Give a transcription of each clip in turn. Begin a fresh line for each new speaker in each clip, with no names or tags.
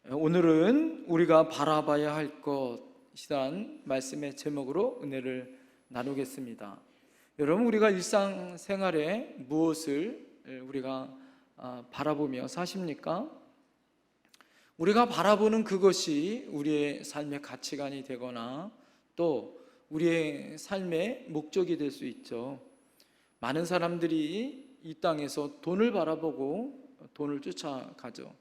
오늘은 우리가 바라봐야 할 것이란 말씀의 제목으로 은혜를 나누겠습니다. 여러분, 우리가 일상생활에 무엇을 우리가 바라보며 사십니까? 우리가 바라보는 그것이 우리의 삶의 가치관이 되거나 또 우리의 삶의 목적이 될 수 있죠. 많은 사람들이 이 땅에서 돈을 바라보고 돈을 쫓아가죠.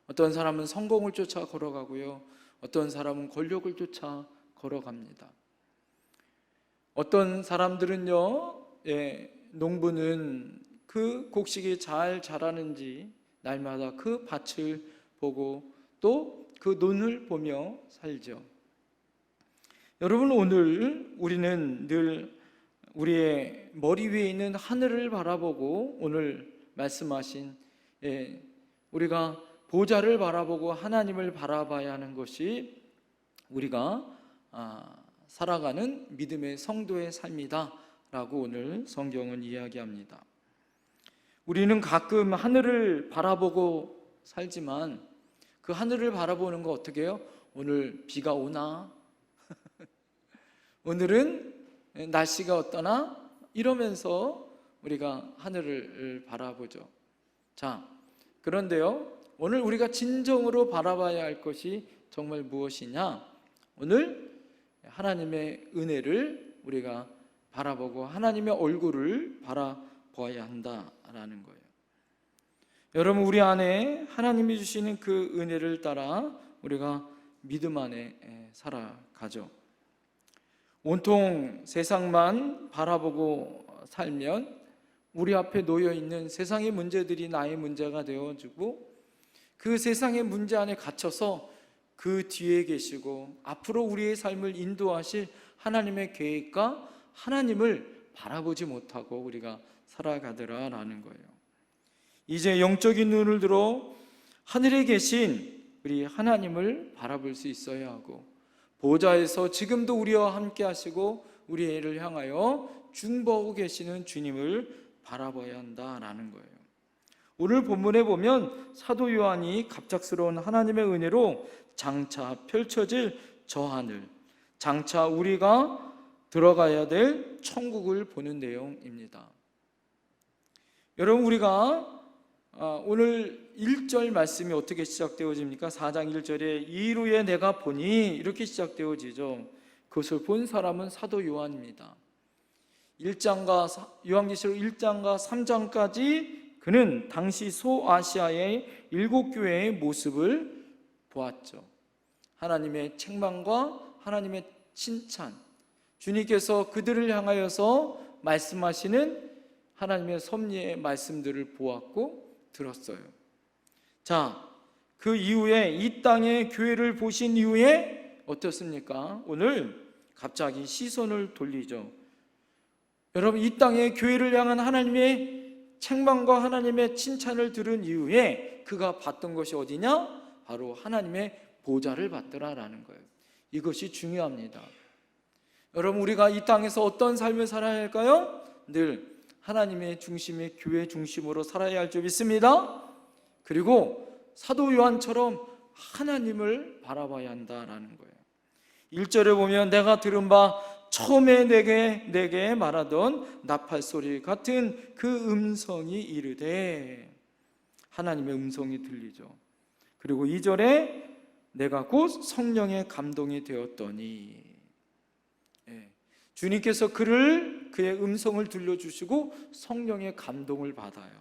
어떤 사람은 성공을 쫓아 걸어가고요, 어떤 사람은 권력을 쫓아 걸어갑니다. 어떤 사람들은요, 농부는 그 곡식이 잘 자라는지 날마다 그 밭을 보고 또 그 논을 보며 살죠. 여러분, 오늘 우리는 늘 우리의 머리 위에 있는 하늘을 바라보고 오늘 말씀하신 우리가 보좌를 바라보고 하나님을 바라봐야 하는 것이 우리가 살아가는 믿음의 성도의 삶이다 라고 오늘 성경은 이야기합니다. 우리는 가끔 하늘을 바라보고 살지만 그 하늘을 바라보는 거 어떻게 해요? 오늘 비가 오나? 오늘은 날씨가 어떠나? 이러면서 우리가 하늘을 바라보죠. 자, 그런데요, 오늘 우리가 진정으로 바라봐야 할 것이 정말 무엇이냐? 오늘 하나님의 은혜를 우리가 바라보고 하나님의 얼굴을 바라봐야 한다라는 거예요. 여러분, 우리 안에 하나님이 주시는 그 은혜를 따라 우리가 믿음 안에 살아가죠. 온통 세상만 바라보고 살면 우리 앞에 놓여있는 세상의 문제들이 나의 문제가 되어지고 그 세상의 문제 안에 갇혀서 그 뒤에 계시고 앞으로 우리의 삶을 인도하실 하나님의 계획과 하나님을 바라보지 못하고 우리가 살아가더라라는 거예요. 이제 영적인 눈을 들어 하늘에 계신 우리 하나님을 바라볼 수 있어야 하고 보좌에서 지금도 우리와 함께 하시고 우리를 향하여 중보하고 계시는 주님을 바라봐야 한다라는 거예요. 오늘 본문에 보면 사도 요한이 갑작스러운 하나님의 은혜로 장차 펼쳐질 저 하늘, 장차 우리가 들어가야 될 천국을 보는 내용입니다. 여러분, 우리가 오늘 1절 말씀이 어떻게 시작되어집니까? 4장 1절에 이후에 내가 보니 이렇게 시작되어지죠. 그것을 본 사람은 사도 요한입니다. 요한계시록 1장과 3장까지 그는 당시 소아시아의 7교회의 모습을 보았죠. 하나님의 책망과 하나님의 칭찬, 주님께서 그들을 향하여서 말씀하시는 하나님의 섭리의 말씀들을 보았고 들었어요. 자, 그 이후에 이 땅의 교회를 보신 이후에 어떻습니까? 오늘 갑자기 시선을 돌리죠. 여러분, 이 땅의 교회를 향한 하나님의 책망과 하나님의 칭찬을 들은 이후에 그가 봤던 것이 어디냐? 바로 하나님의 보좌를 받더라라는 거예요. 이것이 중요합니다. 여러분, 우리가 이 땅에서 어떤 삶을 살아야 할까요? 늘 하나님의 중심의 교회 중심으로 살아야 할 줄 믿습니다. 그리고 사도 요한처럼 하나님을 바라봐야 한다라는 거예요. 1절에 보면 내가 들은 바 처음에 내게 말하던 나팔 소리 같은 그 음성이 이르되, 하나님의 음성이 들리죠. 그리고 2절에 내가 곧 성령의 감동이 되었더니, 주님께서 그의 음성을 들려주시고 성령의 감동을 받아요.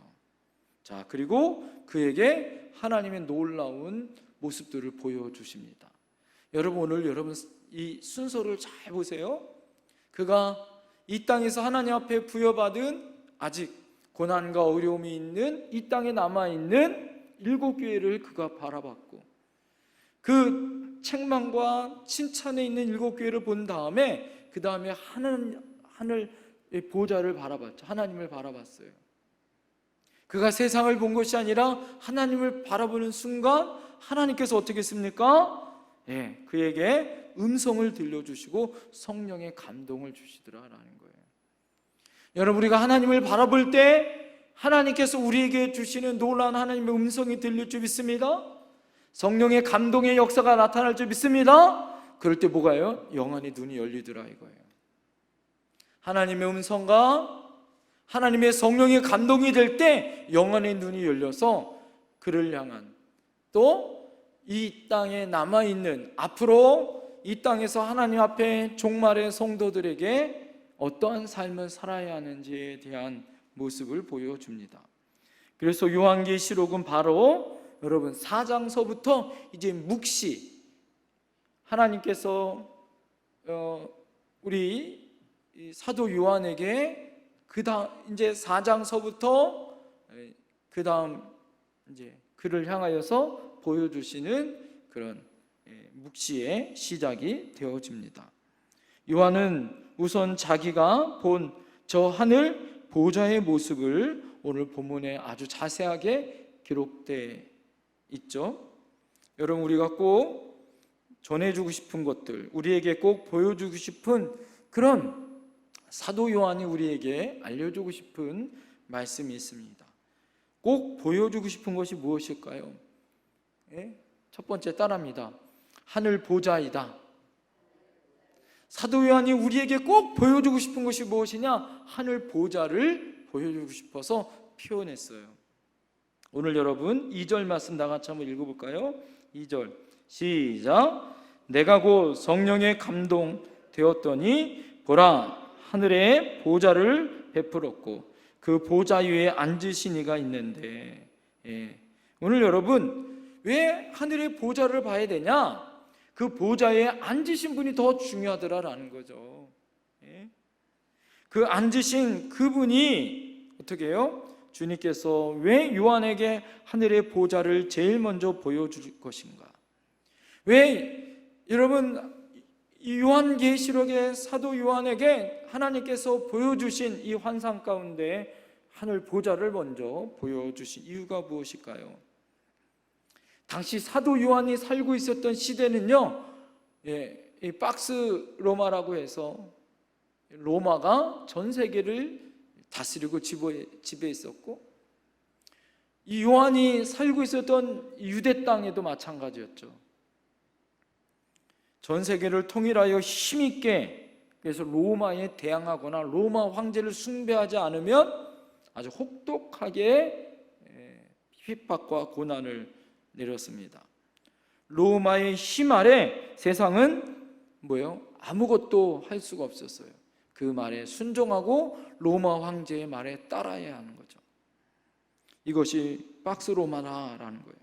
자, 그리고 그에게 하나님의 놀라운 모습들을 보여주십니다. 여러분, 오늘 여러분 이 순서를 잘 보세요. 그가 이 땅에서 하나님 앞에 부여받은 아직 고난과 어려움이 있는 이 땅에 남아있는 7교회를 그가 바라봤고, 그 책망과 칭찬에 있는 7교회를 본 다음에 그 다음에 하늘의 보좌를 바라봤죠. 하나님을 바라봤어요. 그가 세상을 본 것이 아니라 하나님을 바라보는 순간 하나님께서 어떻게 했습니까? 그에게 음성을 들려주시고 성령의 감동을 주시더라라는 거예요. 여러분, 우리가 하나님을 바라볼 때 하나님께서 우리에게 주시는 놀라운 하나님의 음성이 들릴 줄 믿습니다. 성령의 감동의 역사가 나타날 줄 믿습니다. 그럴 때 뭐가요? 영안의 눈이 열리더라 이거예요. 하나님의 음성과 하나님의 성령의 감동이 될 때 영안의 눈이 열려서 그를 향한, 또 이 땅에 남아있는, 앞으로 이 땅에서 하나님 앞에 종말의 성도들에게 어떠한 삶을 살아야 하는지에 대한 모습을 보여줍니다. 그래서 요한계시록은 바로 여러분 4장서부터 이제 묵시, 하나님께서 우리 사도 요한에게 그다음 이제 4장서부터 그다음 이제 그를 향하여서 보여주시는 그런 묵시의 시작이 되어집니다. 요한은 우선 자기가 본 저 하늘 보좌의 모습을 오늘 본문에 아주 자세하게 기록되어 있죠. 여러분, 우리가 꼭 전해주고 싶은 것들, 우리에게 꼭 보여주고 싶은 그런 사도 요한이 우리에게 알려주고 싶은 말씀이 있습니다. 꼭 보여주고 싶은 것이 무엇일까요? 첫 번째 따라합니다. 하늘 보좌이다. 사도 요한이 우리에게 꼭 보여주고 싶은 것이 무엇이냐? 하늘 보좌를 보여주고 싶어서 표현했어요. 오늘 여러분 2절 말씀 다 같이 한번 읽어볼까요? 2절 시작. 내가 곧 성령에 감동되었더니 보라, 하늘에 보좌를 베풀었고 그 보좌 위에 앉으신 이가 있는데, 오늘 여러분 왜 하늘의 보좌를 봐야 되냐? 그 보좌에 앉으신 분이 더 중요하더라라는 거죠. 그 앉으신 그분이 어떻게 해요? 주님께서 왜 요한에게 하늘의 보좌를 제일 먼저 보여줄 것인가? 왜 여러분 이 요한계시록의 사도 요한에게 하나님께서 보여주신 이 환상 가운데 하늘 보좌를 먼저 보여주신 이유가 무엇일까요? 당시 사도 요한이 살고 있었던 시대는요, 이 박스 로마라고 해서 로마가 전 세계를 다스리고 지배했었고, 이 요한이 살고 있었던 유대 땅에도 마찬가지였죠. 전 세계를 통일하여 힘있게, 그래서 로마에 대항하거나 로마 황제를 숭배하지 않으면 아주 혹독하게 핍박과 고난을 내렸습니다. 로마의 힘 아래 세상은 뭐예요? 아무것도 할 수가 없었어요. 그 말에 순종하고 로마 황제의 말에 따라야 하는 거죠. 이것이 박스 로마라는 거예요.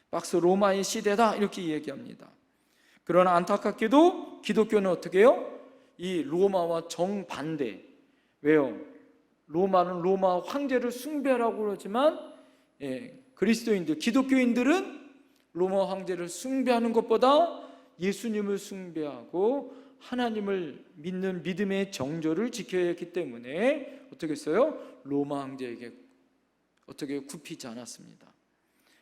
박스 로마의 시대다 이렇게 얘기합니다. 그러나 안타깝게도 기독교는 어떻게 해요? 이 로마와 정반대. 왜요? 로마는 로마 황제를 숭배하라고 그러지만 그리스도인들, 기독교인들은 로마 황제를 숭배하는 것보다 예수님을 숭배하고 하나님을 믿는 믿음의 정조를 지켜야 했기 때문에 어떻게 했어요? 로마 황제에게 어떻게 굽히지 않았습니다.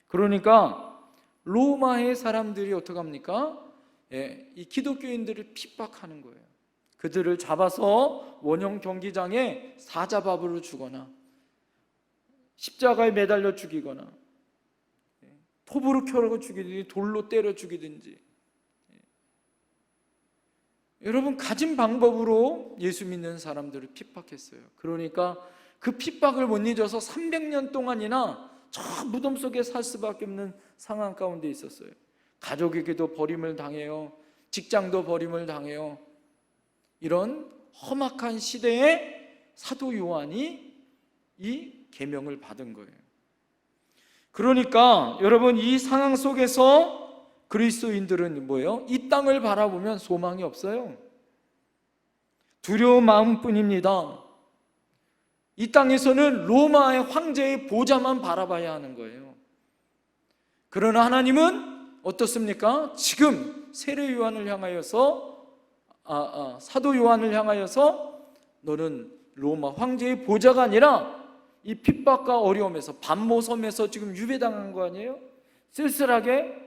그러니까 로마의 사람들이 어떻게 합니까? 이 기독교인들을 핍박하는 거예요. 그들을 잡아서 원형 경기장에 사자밥으로 주거나 십자가에 매달려 죽이거나 톱으로 켜고 죽이든지 돌로 때려 죽이든지, 여러분 가진 방법으로 예수 믿는 사람들을 핍박했어요. 그러니까 그 핍박을 못 잊어서 300년 동안이나 저 무덤 속에 살 수밖에 없는 상황 가운데 있었어요. 가족에게도 버림을 당해요. 직장도 버림을 당해요. 이런 험악한 시대에 사도 요한이 이 계명을 받은 거예요. 그러니까 여러분 이 상황 속에서 그리스도인들은 뭐예요? 이 땅을 바라보면 소망이 없어요. 두려운 마음뿐입니다. 이 땅에서는 로마의 황제의 보좌만 바라봐야 하는 거예요. 그러나 하나님은 어떻습니까? 지금 세례 요한을 향하여서 사도 요한을 향하여서 너는 로마 황제의 보좌가 아니라 이 핍박과 어려움에서 반모섬에서 지금 유배당한 거 아니에요? 쓸쓸하게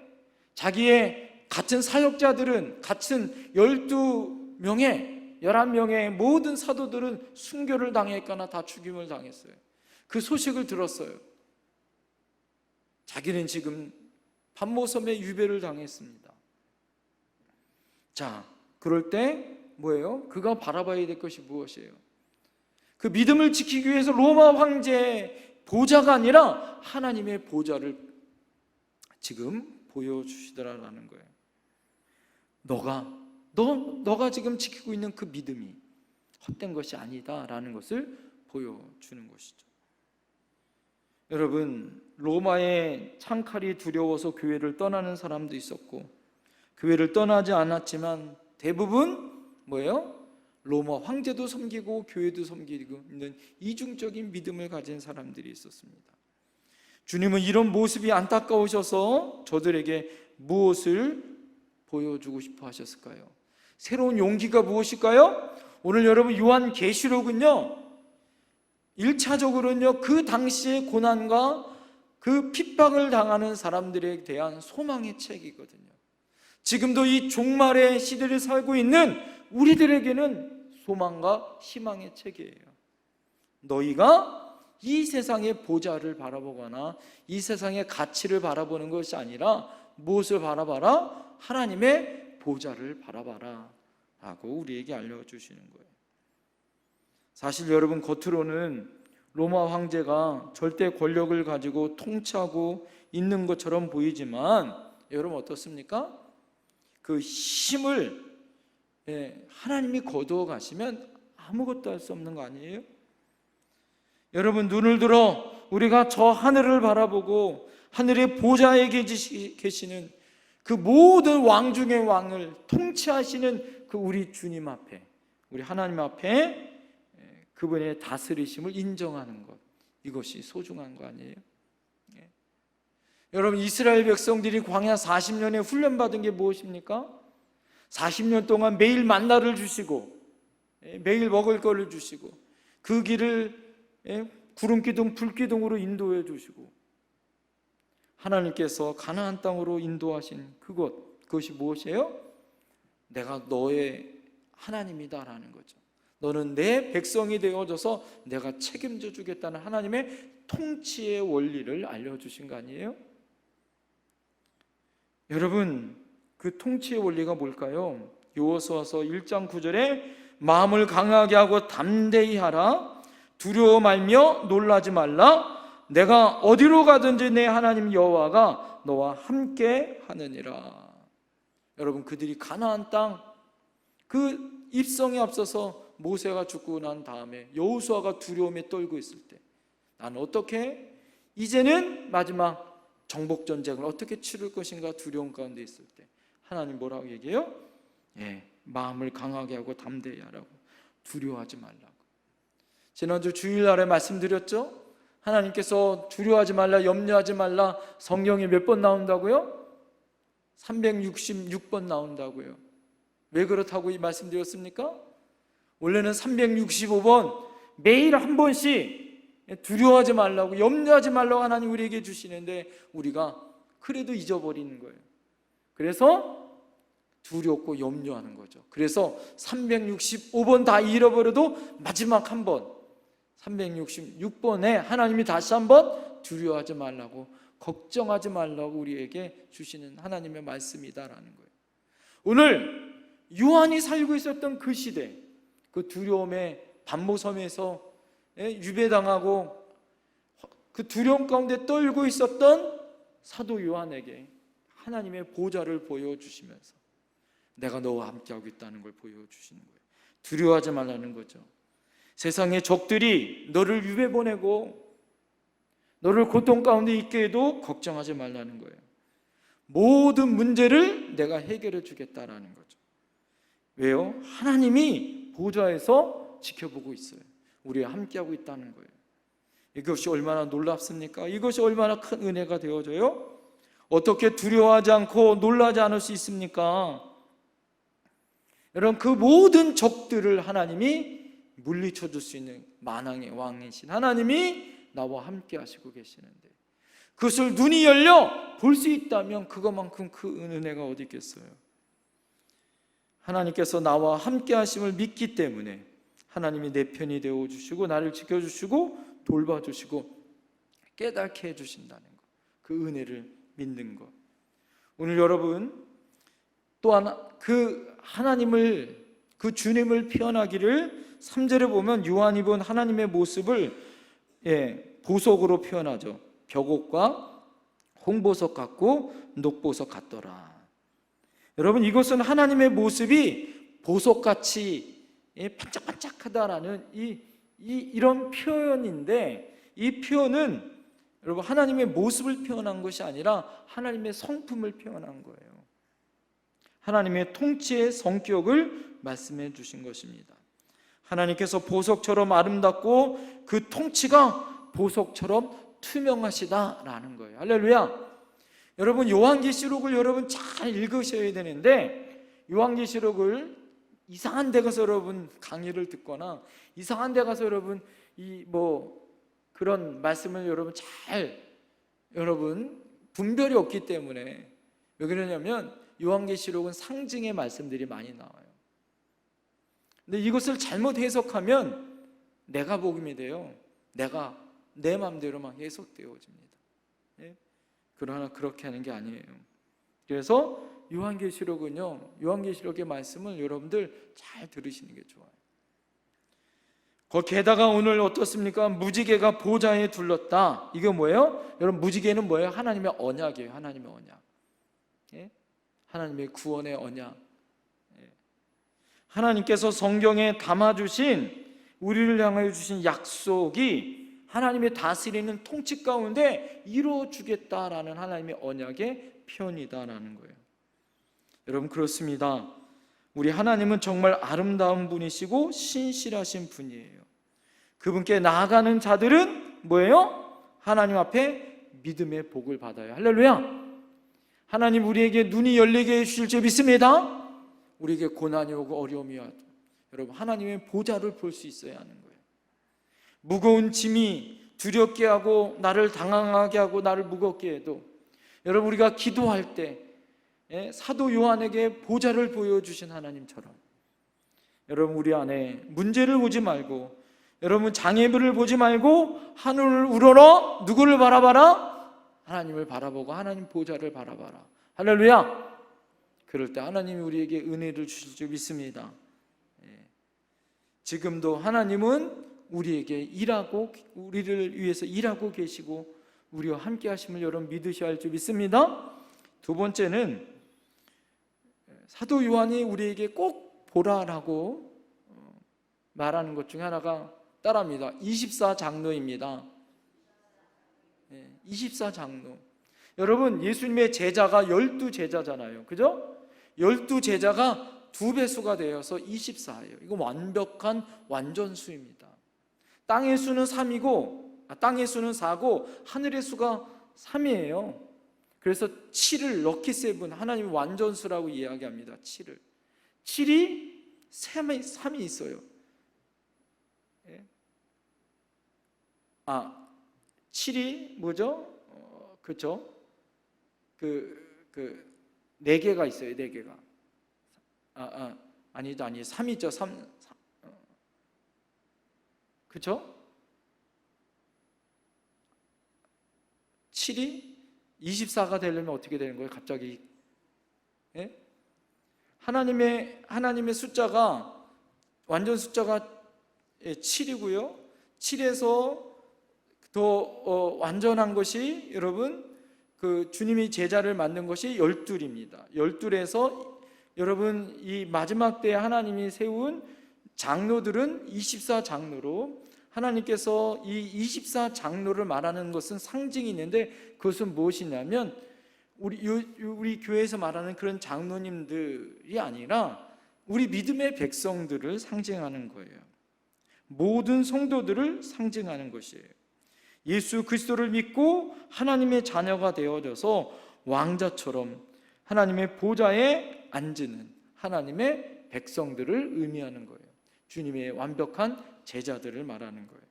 자기의 같은 사역자들은 같은 12명의 11명의 모든 사도들은 순교를 당했거나 다 죽임을 당했어요. 그 소식을 들었어요. 자기는 지금 반모섬에 유배를 당했습니다. 자, 그럴 때 뭐예요? 그가 바라봐야 될 것이 무엇이에요? 그 믿음을 지키기 위해서 로마 황제의 보좌가 아니라 하나님의 보좌를 지금 보여주시더라라는 거예요. 너가 지금 지키고 있는 그 믿음이 헛된 것이 아니다라는 것을 보여주는 것이죠. 여러분, 로마의 창칼이 두려워서 교회를 떠나는 사람도 있었고, 교회를 떠나지 않았지만 대부분 뭐예요? 로마 황제도 섬기고 교회도 섬기고 있는 이중적인 믿음을 가진 사람들이 있었습니다. 주님은 이런 모습이 안타까우셔서 저들에게 무엇을 보여주고 싶어 하셨을까요? 새로운 용기가 무엇일까요? 오늘 여러분 요한계시록은요 1차적으로는요 그 당시의 고난과 그 핍박을 당하는 사람들에 대한 소망의 책이거든요. 지금도 이 종말의 시대를 살고 있는 우리들에게는 소망과 희망의 책이에요. 너희가 이 세상의 보좌를 바라보거나 이 세상의 가치를 바라보는 것이 아니라 무엇을 바라봐라? 하나님의 보좌를 바라봐라 라고 우리에게 알려주시는 거예요. 사실 여러분, 겉으로는 로마 황제가 절대 권력을 가지고 통치하고 있는 것처럼 보이지만 여러분 어떻습니까? 그 힘을 하나님이 거두어 가시면 아무것도 할 수 없는 거 아니에요? 여러분, 눈을 들어 우리가 저 하늘을 바라보고 하늘의 보좌에 계시는 그 모든 왕 중의 왕을 통치하시는 그 우리 주님 앞에, 우리 하나님 앞에 그분의 다스리심을 인정하는 것, 이것이 소중한 거 아니에요? 여러분, 이스라엘 백성들이 광야 40년에 훈련받은 게 무엇입니까? 40년 동안 매일 만나를 주시고 매일 먹을 거를 주시고 그 길을 구름기둥 불기둥으로 인도해 주시고 하나님께서 가나안 땅으로 인도하신 그것이 무엇이에요? 내가 너의 하나님이다라는 거죠. 너는 내 백성이 되어져서 내가 책임져 주겠다는 하나님의 통치의 원리를 알려주신 거 아니에요? 여러분, 그 통치의 원리가 뭘까요? 여호수아서 1장 9절에 마음을 강하게 하고 담대히 하라. 두려워 말며 놀라지 말라. 내가 어디로 가든지 내 하나님 여호와가 너와 함께 하느니라. 여러분, 그들이 가나안 땅 그 입성에 앞서서 모세가 죽고 난 다음에 여호수아가 두려움에 떨고 있을 때 나는 어떻게 이제는 마지막 정복 전쟁을 어떻게 치를 것인가 두려움 가운데 있을 때 하나님 뭐라고 얘기해요? 마음을 강하게 하고 담대히 하라고, 두려워하지 말라고. 지난주 주일날에 말씀드렸죠? 하나님께서 두려워하지 말라, 염려하지 말라 성경에 몇 번 나온다고요? 366번 나온다고요. 왜 그렇다고 이 말씀드렸습니까? 원래는 365번 매일 한 번씩 두려워하지 말라고, 염려하지 말라고 하나님 우리에게 주시는데 우리가 그래도 잊어버리는 거예요. 그래서 두렵고 염려하는 거죠. 그래서 365번 다 잃어버려도 마지막 한 번 366번에 하나님이 다시 한번 두려워하지 말라고, 걱정하지 말라고 우리에게 주시는 하나님의 말씀이다라는 거예요. 오늘 요한이 살고 있었던 그 시대, 그 두려움의 반모섬에서 유배당하고 그 두려움 가운데 떨고 있었던 사도 요한에게 하나님의 보좌를 보여주시면서 내가 너와 함께하고 있다는 걸 보여주시는 거예요. 두려워하지 말라는 거죠. 세상의 적들이 너를 유배 보내고 너를 고통 가운데 있게 해도 걱정하지 말라는 거예요. 모든 문제를 내가 해결해 주겠다라는 거죠. 왜요? 하나님이 보좌에서 지켜보고 있어요. 우리와 함께하고 있다는 거예요. 이것이 얼마나 놀랍습니까? 이것이 얼마나 큰 은혜가 되어져요? 어떻게 두려워하지 않고 놀라지 않을 수 있습니까? 여러분, 그 모든 적들을 하나님이 물리쳐 줄 수 있는 만왕의 왕이신 하나님이 나와 함께 하시고 계시는데 그것을 눈이 열려 볼 수 있다면 그것만큼 그 은혜가 어디 있겠어요? 하나님께서 나와 함께 하심을 믿기 때문에 하나님이 내 편이 되어주시고 나를 지켜주시고 돌봐주시고 깨닫게 해주신다는 것, 그 은혜를 믿는 것, 오늘 여러분 또한 그 하나님을, 그 주님을 표현하기를 3절에 보면 요한이 본 하나님의 모습을 보석으로 표현하죠. 벽옥과 홍보석 같고 녹보석 같더라. 여러분, 이것은 하나님의 모습이 보석같이 반짝반짝하다라는 이런 표현인데, 이 표현은 여러분 하나님의 모습을 표현한 것이 아니라 하나님의 성품을 표현한 거예요. 하나님의 통치의 성격을 말씀해 주신 것입니다. 하나님께서 보석처럼 아름답고 그 통치가 보석처럼 투명하시다라는 거예요. 할렐루야. 여러분, 요한계시록을 여러분 잘 읽으셔야 되는데, 요한계시록을 이상한 데 가서 여러분 강의를 듣거나 이상한 데 가서 여러분 그런 말씀을 여러분 분별이 없기 때문에, 왜 그러냐면 요한계시록은 상징의 말씀들이 많이 나와요. 근데 이것을 잘못 해석하면 내가 복음이 돼요. 내 마음대로 막 해석되어집니다. 그러나 그렇게 하는 게 아니에요. 그래서 요한계시록은요, 요한계시록의 말씀을 여러분들 잘 들으시는 게 좋아요. 게다가 오늘 어떻습니까? 무지개가 보좌에 둘렀다. 이게 뭐예요? 여러분, 무지개는 뭐예요? 하나님의 언약이에요. 하나님의 언약. 하나님의 구원의 언약. 하나님께서 성경에 담아주신, 우리를 향하여 주신 약속이 하나님의 다스리는 통치 가운데 이루어주겠다라는 하나님의 언약의 표현이다라는 거예요. 여러분, 그렇습니다. 우리 하나님은 정말 아름다운 분이시고 신실하신 분이에요. 그분께 나아가는 자들은 뭐예요? 하나님 앞에 믿음의 복을 받아요. 할렐루야. 하나님 우리에게 눈이 열리게 해주실 줄 믿습니다. 우리에게 고난이 오고 어려움이 와도 여러분 하나님의 보좌를 볼 수 있어야 하는 거예요. 무거운 짐이 두렵게 하고 나를 당황하게 하고 나를 무겁게 해도, 여러분 우리가 기도할 때 사도 요한에게 보좌를 보여주신 하나님처럼 여러분 우리 안에 문제를 보지 말고, 여러분 장애물을 보지 말고 하늘을 우러러 누구를 바라봐라? 하나님을 바라보고 하나님 보좌를 바라봐라. 할렐루야. 그럴 때 하나님이 우리에게 은혜를 주실 줄 믿습니다. 지금도 하나님은 우리에게 우리를 위해서 일하고 계시고 우리와 함께 하심을 여러분 믿으셔야 할 줄 믿습니다. 두 번째는 사도 요한이 우리에게 꼭 보라라고 말하는 것 중에 하나가 따라합니다. 24장로입니다. 24장로. 여러분, 예수님의 제자가 12제자잖아요. 그죠? 12제자가 2배수가 되어서 24예요. 이거 완벽한 완전수입니다. 땅의 수는 3이고, 땅의 수는 4고 하늘의 수가 3이에요. 그래서 7을 럭키 세븐, 하나님 완전수라고 이야기합니다. 7이 3이 있어요. 7이 뭐죠? 그렇죠? 그 4개가 있어요. 4개가. 아니죠. 3이죠. 3. 그렇죠? 7이 24가 되려면 어떻게 되는 거예요? 갑자기. 하나님의 숫자가, 완전 숫자가 7이고요. 7에서 더 완전한 것이 여러분 그 주님이 제자를 만든 것이 12입니다. 12에서 여러분 이 마지막 때에 하나님이 세운 장로들은 24장로로, 하나님께서 이 24장로를 말하는 것은 상징이 있는데, 그것은 무엇이냐면 우리 교회에서 말하는 그런 장로님들이 아니라 우리 믿음의 백성들을 상징하는 거예요. 모든 성도들을 상징하는 것이에요. 예수 그리스도를 믿고 하나님의 자녀가 되어져서 왕자처럼 하나님의 보좌에 앉는 하나님의 백성들을 의미하는 거예요. 주님의 완벽한 제자들을 말하는 거예요.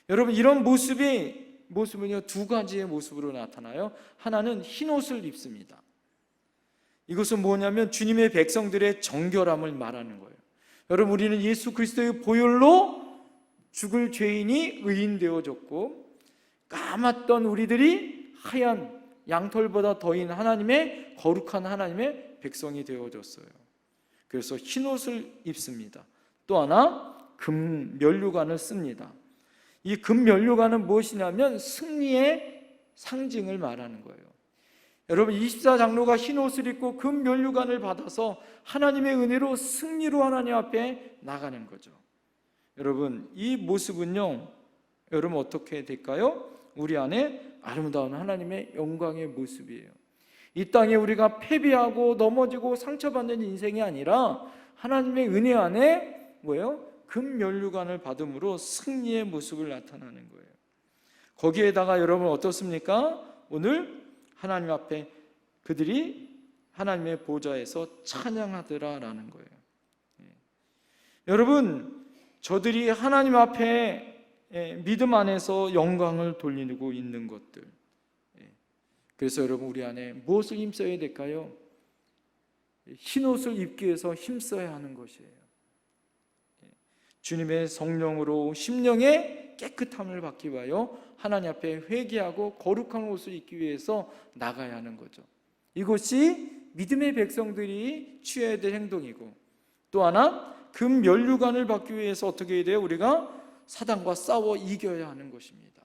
여러분, 이런 모습은요 2가지의 모습으로 나타나요. 하나는 흰 옷을 입습니다. 이것은 뭐냐면 주님의 백성들의 정결함을 말하는 거예요. 여러분, 우리는 예수 그리스도의 보혈로 죽을 죄인이 의인되어졌고, 까맣던 우리들이 하얀 양털보다 더인 하나님의 거룩한 하나님의 백성이 되어졌어요. 그래서 흰옷을 입습니다. 또 하나 금 면류관을 씁니다. 이 금 면류관은 무엇이냐면 승리의 상징을 말하는 거예요. 여러분 24장로가 흰옷을 입고 금 면류관을 받아서 하나님의 은혜로 승리로 하나님 앞에 나가는 거죠. 여러분 이 모습은요, 여러분 어떻게 될까요? 우리 안에 아름다운 하나님의 영광의 모습이에요. 이 땅에 우리가 패배하고 넘어지고 상처받는 인생이 아니라 하나님의 은혜 안에 뭐예요? 금 면류관을 받음으로 승리의 모습을 나타나는 거예요. 거기에다가 여러분 어떻습니까? 오늘 하나님 앞에 그들이 하나님의 보좌에서 찬양하더라라는 거예요. 여러분 저들이 하나님 앞에 믿음 안에서 영광을 돌리고 있는 것들, 그래서 여러분 우리 안에 무엇을 힘써야 될까요? 흰옷을 입기 위해서 힘써야 하는 것이에요. 주님의 성령으로 심령의 깨끗함을 받기 위하여 하나님 앞에 회개하고 거룩한 옷을 입기 위해서 나가야 하는 거죠. 이것이 믿음의 백성들이 취해야 될 행동이고, 또 하나 금 면류관을 받기 위해서 어떻게 해야 돼요? 우리가 사단과 싸워 이겨야 하는 것입니다.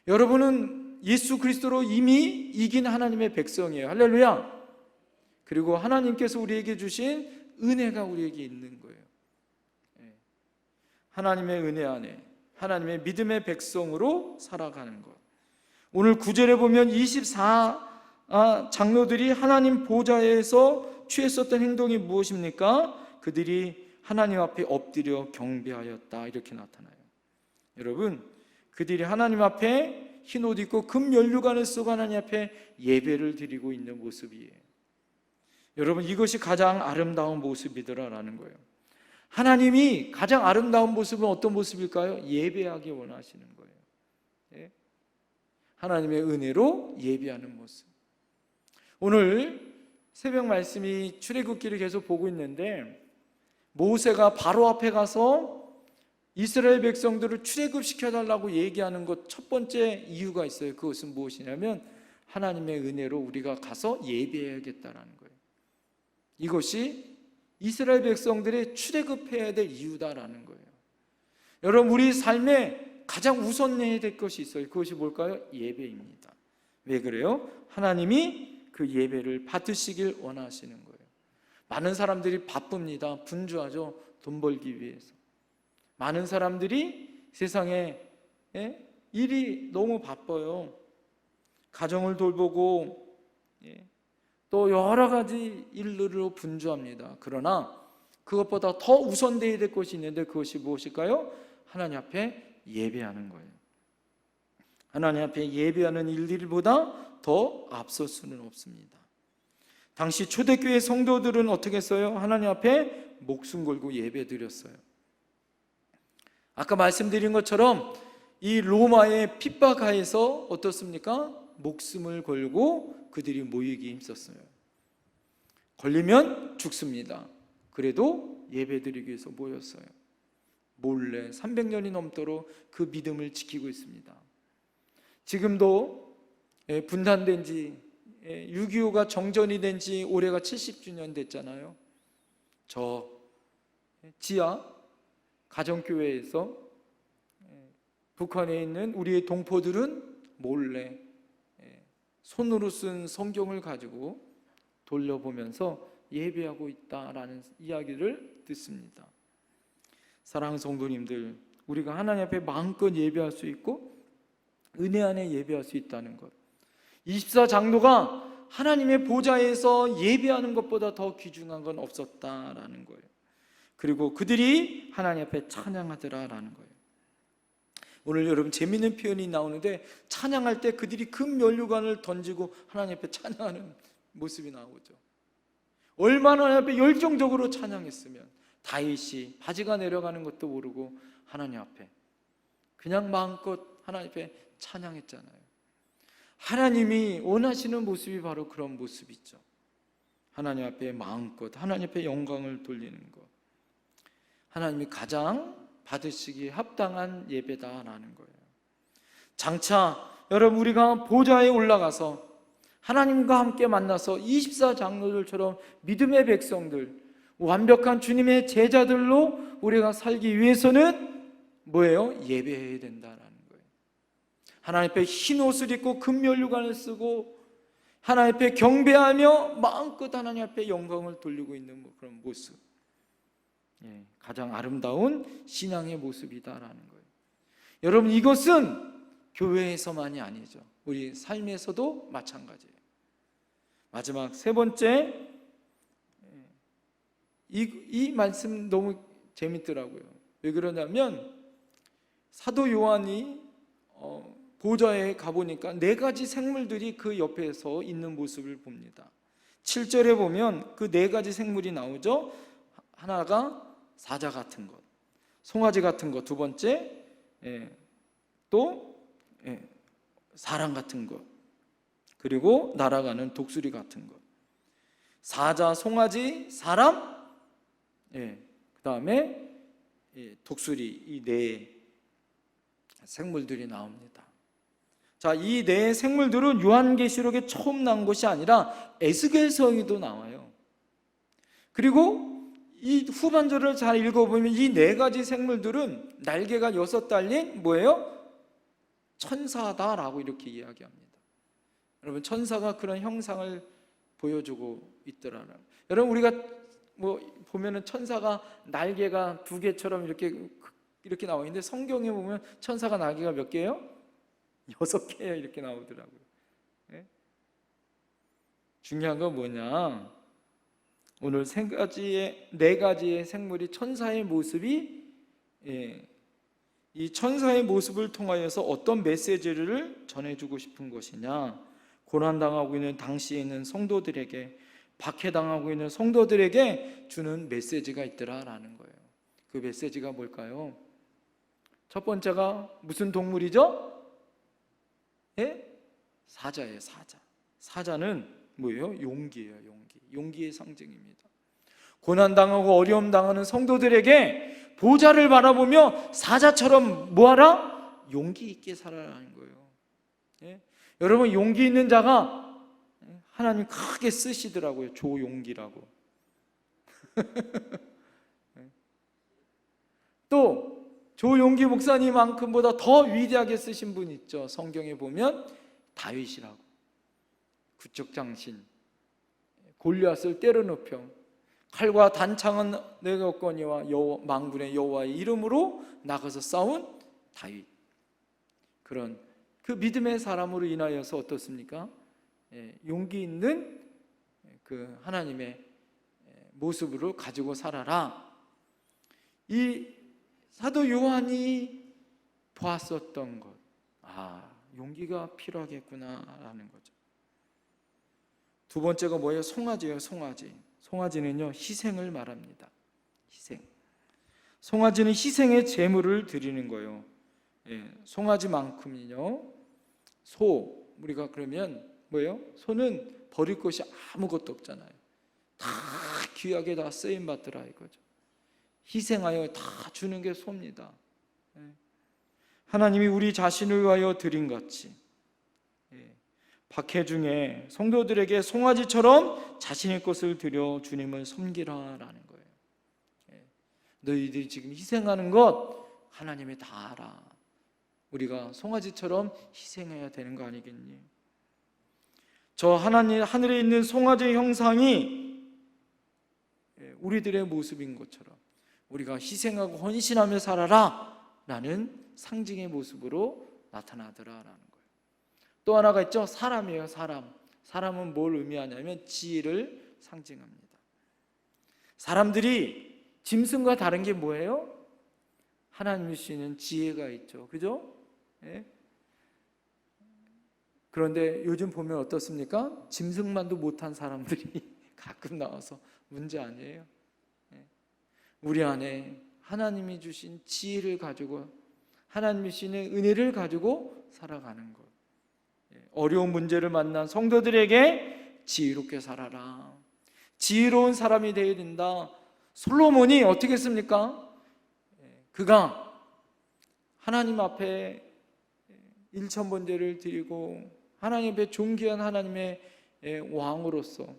여러분은 예수 그리스도로 이미 이긴 하나님의 백성이에요. 할렐루야. 그리고 하나님께서 우리에게 주신 은혜가 우리에게 있는 거예요. 하나님의 은혜 안에 하나님의 믿음의 백성으로 살아가는 것. 오늘 9절에 보면 24 장로들이 하나님 보좌에서 취했었던 행동이 무엇입니까? 그들이 하나님 앞에 엎드려 경배하였다, 이렇게 나타나요. 여러분 그들이 하나님 앞에 흰옷 입고 금 면류관을 쓰고 하나님 앞에 예배를 드리고 있는 모습이에요. 여러분 이것이 가장 아름다운 모습이더라라는 거예요. 하나님이 가장 아름다운 모습은 어떤 모습일까요? 예배하기 원하시는 거예요. 하나님의 은혜로 예배하는 모습. 오늘 새벽 말씀이 출애굽기를 계속 보고 있는데, 모세가 바로 앞에 가서 이스라엘 백성들을 출애굽시켜달라고 얘기하는 것 첫 번째 이유가 있어요. 그것은 무엇이냐면 하나님의 은혜로 우리가 가서 예배해야겠다라는 거예요. 이것이 이스라엘 백성들이 출애굽해야 될 이유다라는 거예요. 여러분 우리 삶에 가장 우선해야 될 것이 있어요. 그것이 뭘까요? 예배입니다. 왜 그래요? 하나님이 그 예배를 받으시길 원하시는 거예요. 많은 사람들이 바쁩니다. 분주하죠. 돈 벌기 위해서. 많은 사람들이 세상에 일이 너무 바빠요. 가정을 돌보고 또 여러 가지 일들로 분주합니다. 그러나 그것보다 더 우선되어야 될 것이 있는데, 그것이 무엇일까요? 하나님 앞에 예배하는 거예요. 하나님 앞에 예배하는 일들보다 더 앞설 수는 없습니다. 당시 초대교회 성도들은 어떻게 했어요? 하나님 앞에 목숨 걸고 예배 드렸어요. 아까 말씀드린 것처럼 이 로마의 핍박하에서 어떻습니까? 목숨을 걸고 그들이 모이기 힘썼어요. 걸리면 죽습니다. 그래도 예배드리기 위해서 모였어요. 몰래 300년이 넘도록 그 믿음을 지키고 있습니다. 지금도 분단된 지 6.25가 정전이 된 지 올해가 70주년 됐잖아요. 저 지하 가정교회에서 북한에 있는 우리의 동포들은 몰래 손으로 쓴 성경을 가지고 돌려보면서 예배하고 있다라는 이야기를 듣습니다. 사랑하는 성도님들, 우리가 하나님 앞에 마음껏 예배할 수 있고 은혜 안에 예배할 수 있다는 것, 24장로가 하나님의 보좌에서 예배하는 것보다 더 귀중한 건 없었다라는 거예요. 그리고 그들이 하나님 앞에 찬양하더라라는 거예요. 오늘 여러분 재미있는 표현이 나오는데, 찬양할 때 그들이 금 면류관을 던지고 하나님 앞에 찬양하는 모습이 나오죠. 얼마나 하나님 앞에 열정적으로 찬양했으면, 다윗이 바지가 내려가는 것도 모르고 하나님 앞에 그냥 마음껏 하나님 앞에 찬양했잖아요. 하나님이 원하시는 모습이 바로 그런 모습이죠. 하나님 앞에 마음껏 하나님 앞에 영광을 돌리는 것, 하나님이 가장 받으시기에 합당한 예배다라는 거예요. 장차 여러분 우리가 보좌에 올라가서 하나님과 함께 만나서 24장로들처럼 믿음의 백성들, 완벽한 주님의 제자들로 우리가 살기 위해서는 뭐예요? 예배해야 된다라는 거예요. 하나님 앞에 흰 옷을 입고 금면류관을 쓰고 하나님 앞에 경배하며 마음껏 하나님 앞에 영광을 돌리고 있는 그런 모습, 가장 아름다운 신앙의 모습이다라는 거예요. 여러분, 이것은 교회에서만이 아니죠. 우리 삶에서도 마찬가지예요. 마지막 세 번째, 이 말씀 너무 재밌더라고요. 왜 그러냐면 사도 요한이 보좌에 가보니까 4가지 생물들이 그 옆에서 있는 모습을 봅니다. 7절에 보면 그 4가지 생물이 나오죠. 하나가 사자 같은 것, 송아지 같은 것, 두 번째 또 사람 같은 것, 그리고 날아가는 독수리 같은 것. 사자, 송아지, 사람, 그 다음에 독수리, 이 4 생물들이 나옵니다. 자, 이 4 생물들은 요한계시록에 처음 나온 것이 아니라 에스겔서에도 나와요. 그리고 이 후반절을 잘 읽어보면 이 4가지 생물들은 날개가 6 달린 뭐예요? 천사다라고 이렇게 이야기합니다. 여러분, 천사가 그런 형상을 보여주고 있더라고요. 여러분, 우리가 보면은 천사가 날개가 2개처럼 이렇게 나와 있는데 성경에 보면 천사가 날개가 몇 개예요? 6개예요. 이렇게 나오더라고요. 중요한 건 뭐냐? 오늘 4가지의 생물이 천사의 모습이 이 천사의 모습을 통하여서 어떤 메시지를 전해주고 싶은 것이냐? 고난당하고 있는 당시에 있는 성도들에게, 박해당하고 있는 성도들에게 주는 메시지가 있더라라는 거예요. 그 메시지가 뭘까요? 첫 번째가 무슨 동물이죠? 사자예요. 사자. 사자는 뭐예요? 용기예요. 용기의 상징입니다. 고난당하고 어려움 당하는 성도들에게 보좌를 바라보며 사자처럼 뭐하라? 용기 있게 살아라는 거예요. 여러분, 용기 있는 자가 하나님 크게 쓰시더라고요. 조용기라고. 또 조용기 목사님만큼보다 더 위대하게 쓰신 분 있죠. 성경에 보면 다윗이라고. 구척장신, 골리앗을 때려눕혀 칼과 단창은 내가 얻거니와 만군의 여호와의 이름으로 나가서 싸운 다윗. 그런 그 믿음의 사람으로 인하여서 어떻습니까? 용기 있는 그 하나님의 모습으로 가지고 살아라. 이 사도 요한이 보았었던 것, 용기가 필요하겠구나라는 거죠. 두 번째가 뭐예요? 송아지예요. 송아지는요, 희생을 말합니다. 희생. 송아지는 희생의 제물을 드리는 거예요. 송아지만큼은요, 우리가 그러면 뭐예요? 소는 버릴 것이 아무것도 없잖아요. 다 귀하게 다 쓰임 받더라 이거죠. 희생하여 다 주는 게 소입니다. 하나님이 우리 자신을 위하여 드린 같이 박해 중에 성도들에게 송아지처럼 자신의 것을 드려 주님을 섬기라라는 거예요. 너희들이 지금 희생하는 것 하나님이 다 알아. 우리가 송아지처럼 희생해야 되는 거 아니겠니? 저 하늘에 있는 송아지의 형상이 우리들의 모습인 것처럼 우리가 희생하고 헌신하며 살아라 라는 상징의 모습으로 나타나더라라는 거예요. 또 하나가 있죠. 사람이에요. 사람은 뭘 의미하냐면 지혜를 상징합니다. 사람들이 짐승과 다른 게 뭐예요? 하나님이 주시는 지혜가 있죠. 그죠? 그런데 요즘 보면 어떻습니까? 짐승만도 못한 사람들이 가끔 나와서 문제 아니에요? 우리 안에 하나님이 주신 지혜를 가지고, 하나님이 주시는 은혜를 가지고 살아가는 것. 어려운 문제를 만난 성도들에게 지혜롭게 살아라. 지혜로운 사람이 되어야 된다. 솔로몬이 어떻게 했습니까? 그가 하나님 앞에 1000번제를 드리고 하나님 앞에 존귀한 하나님의 왕으로서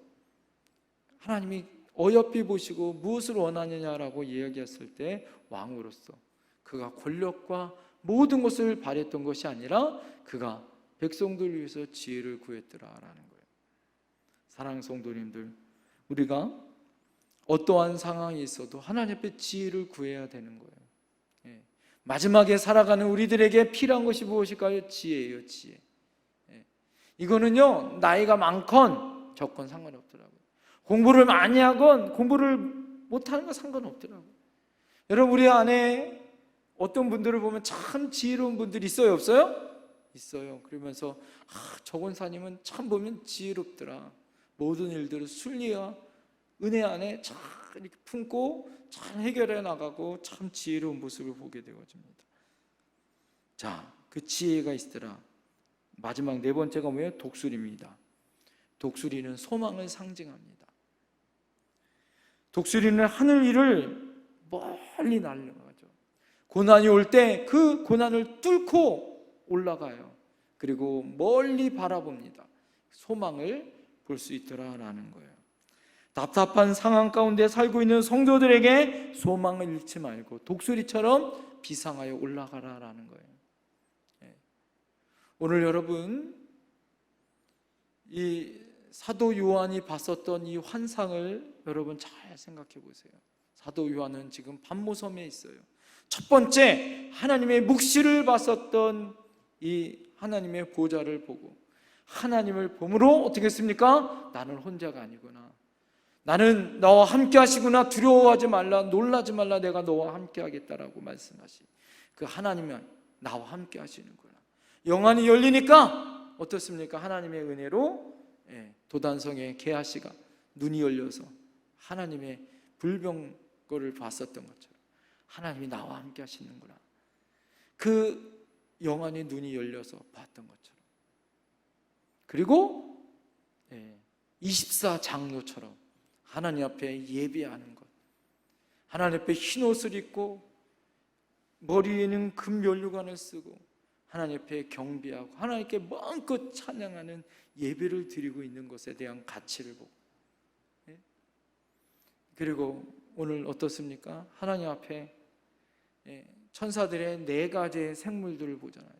하나님이 어여삐 보시고 무엇을 원하느냐라고 이야기했을 때 왕으로서 그가 권력과 모든 것을 발휘했던 것이 아니라 그가 백성들을 위해서 지혜를 구했더라라는 거예요. 사랑하는 성도님들, 우리가 어떠한 상황이 있어도 하나님 앞에 지혜를 구해야 되는 거예요. 마지막에 살아가는 우리들에게 필요한 것이 무엇일까요? 지혜예요, 지혜. 이거는요, 나이가 많건 적건 상관없더라고요. 공부를 많이 하건 공부를 못하는 건 상관없더라고요. 여러분, 우리 안에 어떤 분들을 보면 참 지혜로운 분들이 있어요, 없어요? 있어요. 그러면서 저 권사님은 참 보면 지혜롭더라. 모든 일들을 순리와 은혜 안에 잘 이렇게 품고 잘 해결해 나가고 참 지혜로운 모습을 보게 되어집니다. 자, 그 지혜가 있더라. 마지막 네 번째가 뭐예요? 독수리입니다. 독수리는 소망을 상징합니다. 독수리는 하늘 위를 멀리 날아가죠. 고난이 올 때 그 고난을 뚫고 올라가요. 그리고 멀리 바라봅니다. 소망을 볼 수 있더라라는 거예요. 답답한 상황 가운데 살고 있는 성도들에게 소망을 잃지 말고 독수리처럼 비상하여 올라가라라는 거예요. 오늘 여러분, 이 사도 요한이 봤었던 이 환상을 여러분 잘 생각해 보세요. 사도 요한은 지금 pat모섬에 있어요. 첫 번째, 하나님의 묵시를 봤었던 이 하나님의 보좌를 보고 하나님을 봄으로 어떻게 했습니까? 나는 혼자가 아니구나. 나는 너와 함께 하시구나. 두려워하지 말라, 놀라지 말라, 내가 너와 함께 하겠다라고 말씀하시. 그 하나님은 나와 함께 하시는구나. 영안이 열리니까 어떻습니까? 하나님의 은혜로 도단성의 게하시가 눈이 열려서 하나님의 불병거를 봤었던 것처럼 하나님이 나와 함께 하시는구나. 그 영안의 눈이 열려서 봤던 것처럼. 그리고 24장로처럼 하나님 앞에 예배하는 것, 하나님 앞에 흰 옷을 입고 머리에는 금 면류관을 쓰고 하나님 앞에 경배하고 하나님께 마음껏 찬양하는 예배를 드리고 있는 것에 대한 가치를 보고, 그리고 오늘 어떻습니까? 하나님 앞에 천사들의 4가지의 생물들을 보잖아요.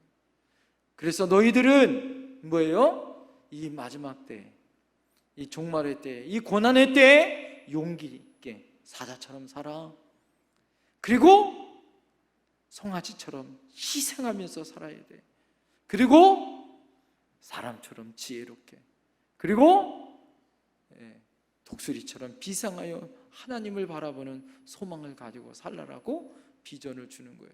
그래서 너희들은 뭐예요? 이 마지막 때, 이 종말의 때, 이 고난의 때에 용기 있게 사자처럼 살아. 그리고 송아지처럼 희생하면서 살아야 돼. 그리고 사람처럼 지혜롭게, 그리고 독수리처럼 비상하여 하나님을 바라보는 소망을 가지고 살라라고 비전을 주는 거예요.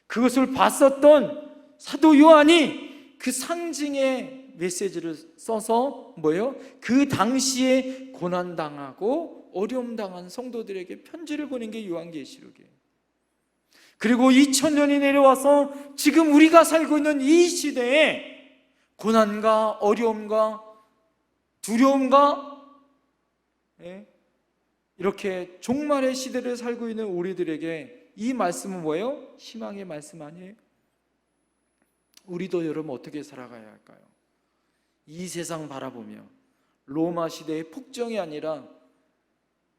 그것을 봤었던 사도 요한이 그 상징의 메시지를 써서 뭐예요? 그 당시에 고난당하고 어려움당한 성도들에게 편지를 보낸 게 요한계시록이에요. 그리고 2000년이 내려와서 지금 우리가 살고 있는 이 시대에 고난과 어려움과 두려움과 이렇게 종말의 시대를 살고 있는 우리들에게 이 말씀은 뭐예요? 희망의 말씀 아니에요? 우리도 여러분 어떻게 살아가야 할까요? 이 세상 바라보며 로마 시대의 폭정이 아니라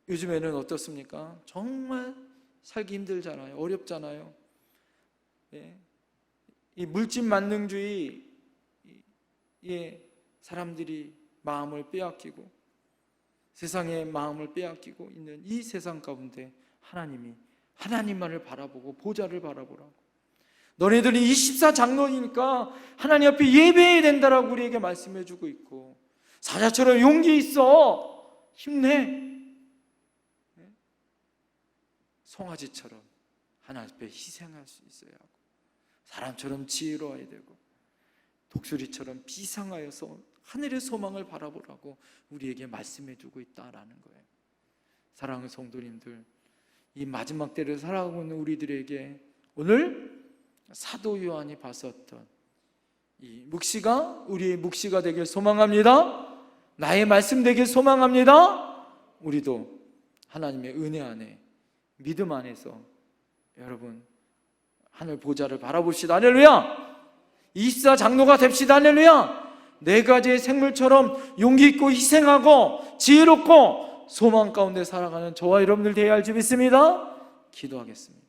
요즘에는 어떻습니까? 정말 살기 힘들잖아요. 어렵잖아요. 이 물질 만능주의에 사람들이 마음을 빼앗기고 세상의 마음을 빼앗기고 있는 이 세상 가운데 하나님이 하나님만을 바라보고 보좌를 바라보라고, 너네들이 24장로니까 하나님 앞에 예배해야 된다라고 우리에게 말씀해 주고 있고, 사자처럼 용기 있어, 힘내, 송아지처럼 하나님 앞에 희생할 수 있어야 하고, 사람처럼 지혜로워야 되고, 독수리처럼 비상하여서 하늘의 소망을 바라보라고 우리에게 말씀해 주고 있다라는 거예요. 사랑하는 성도님들, 이 마지막 때를 살아가고 있는 우리들에게 오늘 사도 요한이 봤었던 이 묵시가 우리의 묵시가 되길 소망합니다. 나의 말씀 되길 소망합니다. 우리도 하나님의 은혜 안에, 믿음 안에서 여러분 하늘 보좌를 바라봅시다. 할렐루야. 24장로가 됩시다. 할렐루야. 네 가지의 생물처럼 용기 있고 희생하고 지혜롭고 소망 가운데 살아가는 저와 여러분들 되어야 할 줄 믿습니다. 기도하겠습니다.